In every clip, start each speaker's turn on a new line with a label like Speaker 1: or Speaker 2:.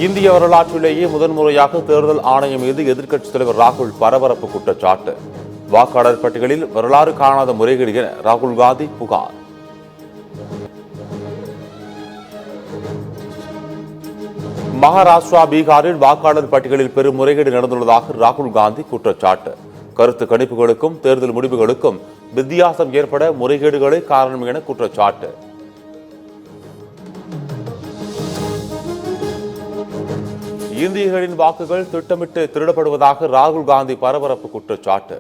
Speaker 1: இந்திய வரலாற்றிலேயே முதன்முறையாக தேர்தல் ஆணையம் மீது எதிர்க்கட்சித் தலைவர் ராகுல் பரபரப்பு குற்றச்சாட்டு. வாக்காளர் பட்டியலில் வரலாறு காணாத முறைகேடு என ராகுல் காந்தி புகார். மகாராஷ்டிரா, பீகாரில் வாக்காளர் பட்டியலில் பெரும் முறைகேடு நடந்துள்ளதாக ராகுல் காந்தி குற்றச்சாட்டு. கருத்து கணிப்புகளுக்கும் தேர்தல் முடிவுகளுக்கும் வித்தியாசம் ஏற்பட முறைகேடுகளே காரணம் என குற்றச்சாட்டு. இந்தியர்களின் வாக்குகள் திட்டமிட்டு திருடப்படுவதாக ராகுல் காந்தி பரபரப்பு குற்றச்சாட்டு.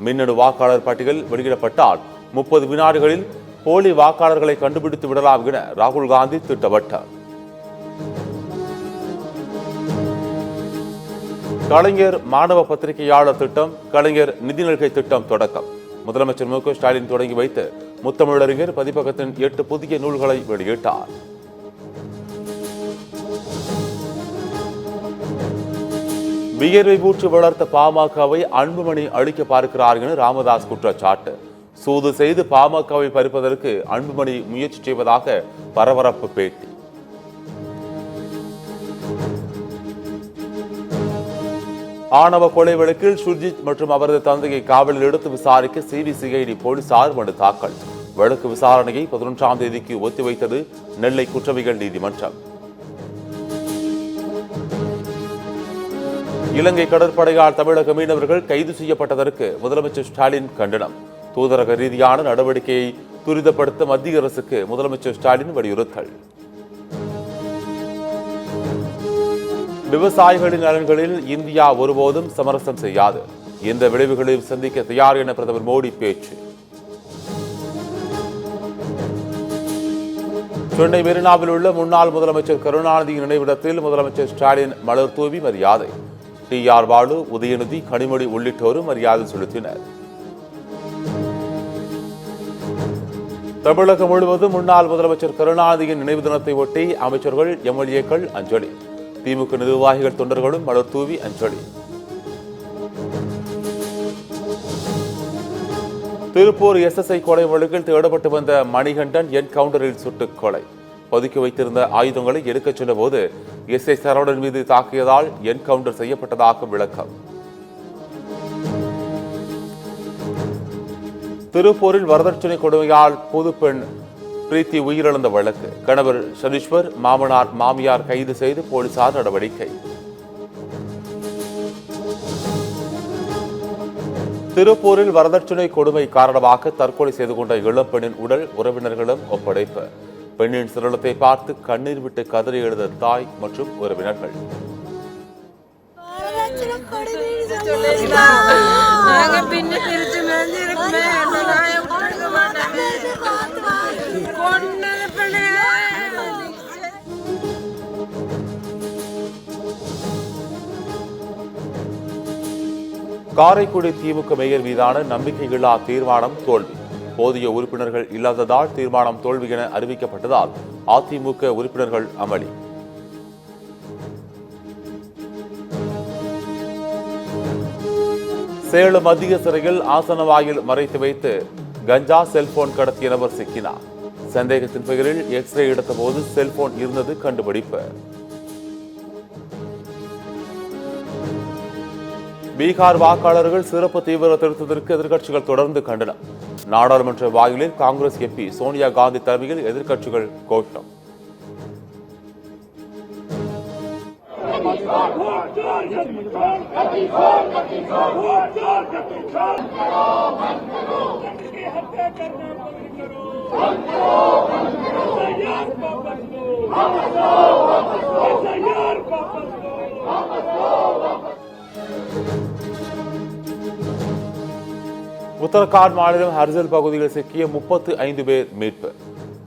Speaker 1: மின்னணு வாக்காளர் பட்டியல் வெளியிடப்பட்டால் 30 வினாடிகளில் போலி வாக்காளர்களை கண்டுபிடித்து விடலாம் என ராகுல் காந்தி திட்டவட்டார். கலைஞர் மாணவ பத்திரிகையாளர் திட்டம், கலைஞர் நிதி நல்கை திட்டம் தொடக்கம். முதலமைச்சர் மு.க. ஸ்டாலின் தொடங்கி வைத்து முத்தமிழறிஞர் பதிப்பகத்தின் 8 புதிய நூல்களை வெளியிட்டார். வியர்வை ஊற்றி வளர்த்த பாமகவை அன்புமணி அழிக்க பார்க்கிறார் என ராமதாஸ் குற்றச்சாட்டு. சூது செய்து பாமகவை பறிப்பதற்கு அன்புமணி முயற்சி செய்வதாக பரபரப்பு பேட்டி. ஆணவ கொலை வழக்கில் சுர்ஜித் மற்றும் அவரது தந்தையை காவலில் எடுத்து விசாரிக்க சிபிசிஐடி போலீசார் மனு தாக்கல். வழக்கு விசாரணையை 11ஆம் தேதிக்கு ஒத்திவைத்தது நெல்லை குற்றவியல் நீதிமன்றம். இலங்கை கடற்படையால் தமிழக மீனவர்கள் கைது செய்யப்பட்டதற்கு முதலமைச்சர் ஸ்டாலின் கண்டனம். தூதரக ரீதியான நடவடிக்கையை துரிதப்படுத்த மத்திய அரசுக்கு முதலமைச்சர் ஸ்டாலின் வலியுறுத்தல். விவசாயிகளின் நலன்களில் இந்தியா ஒருபோதும் சமரசம் செய்யாது. எந்த விளைவுகளையும் சந்திக்க தயார் என பிரதமர் மோடி பேச்சு. சென்னை மெரினாவில் உள்ள முன்னாள் முதலமைச்சர் கருணாநிதியின் நினைவிடத்தில் முதலமைச்சர் ஸ்டாலின் மலர் தூவி மரியாதை. டி.ஆர். பாலு, உதயநிதி, கனிமொழி உள்ளிட்டோரும் மரியாதை செலுத்தினர். தமிழகம் முழுவதும் முன்னாள் முதலமைச்சர் கருணாநிதியின் நினைவு தினத்தை ஒட்டி அமைச்சர்கள், எம்எல்ஏக்கள் அஞ்சலி. திமுக நிர்வாகிகள், தொண்டர்களும் மலர் தூவி அஞ்சலி. திருப்பூர் எஸ்எஸ்ஐ கொலை வழக்கில் தேடப்பட்டு வந்த மணிகண்டன் என்கவுண்டரில் சுட்டுக் கொலை. பதுக்கி வைத்திருந்த ஆயுதங்களை எடுக்கச் சென்ற போது எஸ்ஐ சரவணன் மீது தாக்கியதால் என்கவுண்டர் செய்யப்பட்டதாக விளக்கம். திருப்பூரில் வரதட்சணை கொடுமையால் புதுப்பெண் பிரீத்தி உயிரிழந்த வழக்கு. கணவர் சனீஸ்வர், மாமனார், மாமியார் கைது செய்து போலீசார் நடவடிக்கை. திருப்பூரில் வரதட்சணை கொடுமை காரணமாக தற்கொலை செய்து கொண்ட இளம்பெண்ணின் உடல் உறவினர்களிடம் ஒப்படைப்பு. பெண்ணின் சடலத்தை பார்த்து கண்ணீர் விட்டு கதறி எழுத தாய் மற்றும் உறவினர்கள். காரைக்குடி திமுக மேயர் மீதான நம்பிக்கையில்லா தீர்மானம் தோல்வி. போதிய உறுப்பினர்கள் இல்லாததால் தீர்மானம் தோல்வி என அறிவிக்கப்பட்டதால் அதிமுக உறுப்பினர்கள் அமளி. சேலம் மத்திய சிறையில் ஆசன வாயில் மறைத்து வைத்து கஞ்சா, செல்போன் கடத்திய நபர் சிக்கினார். சந்தேகத்தின் பெயரில் எக்ஸ்ரே எடுத்த போது செல்போன் இருந்தது கண்டுபிடிப்பு. பீகார் வாக்காளர்கள் சிறப்பு தீவிர திருத்தத்திற்கு எதிர்க்கட்சிகள் தொடர்ந்து கண்டனம். நாடாளுமன்ற வாயிலில் காங்கிரஸ் எம்பி சோனியா காந்தி தலைமையில் எதிர்க்கட்சிகள் கோஷம். உத்தரகாண்ட் மாநிலம் ஹர்சல் பகுதியில் சிக்கிய 35 பேர் மீட்பு.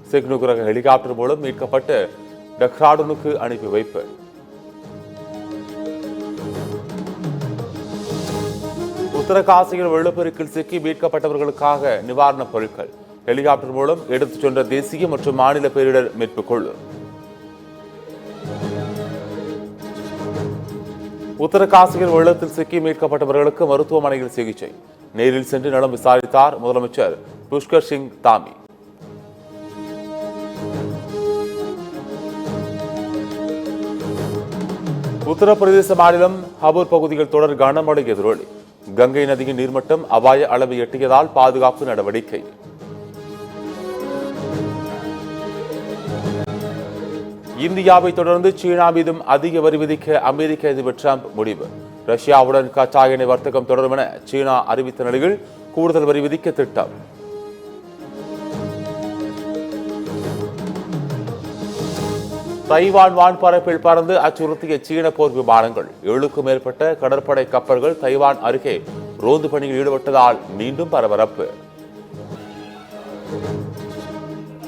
Speaker 1: சிக்னுக் ரக ஹெலிகாப்டர் மூலம் மீட்கப்பட்டு டெஹ்ராடூனுக்கு அனுப்பி வைப்பு. உத்தரகாசியில் வெள்ளப்பெருக்கில் சிக்கி மீட்கப்பட்டவர்களுக்காக நிவாரணப் பொருட்கள் ஹெலிகாப்டர் மூலம் எடுத்துச் சென்ற தேசிய மற்றும் மாநில பேரிடர் மீட்புக் குழு. உத்தரகாசியில் வெள்ளத்தில் சிக்கி மீட்கப்பட்டவர்களுக்கு மருத்துவமனையில் சிகிச்சை. நேரில் சென்று நலம் விசாரித்தார் முதலமைச்சர் புஷ்கர் சிங் தாமி. உத்தரப்பிரதேச மாநிலம் ஹபூர் பகுதியில் தொடர் கனமழை எதிரொலி. கங்கை நதியின் நீர்மட்டம் அபாய அளவை எட்டியதால் பாதுகாப்பு நடவடிக்கை. இந்தியாவை தொடர்ந்து சீனா மீதும் அதிக வரி விதிக்க அமெரிக்க அதிபர் டிரம்ப் முடிவு. ரஷ்யாவுடன் கச்சா எண்ணெய் வர்த்தகம் தொடரும் என சீனா அறிவித்த நிலையில் கூடுதல் வரி விதிக்க திட்டம். தைவான் வான்பரப்பில் பறந்து அச்சுறுத்திய சீன போர் விமானங்கள். 7க்கும் மேற்பட்ட கடற்படை கப்பல்கள் தைவான் அருகே ரோந்து பணியில் ஈடுபட்டதால் மீண்டும் பரபரப்பு.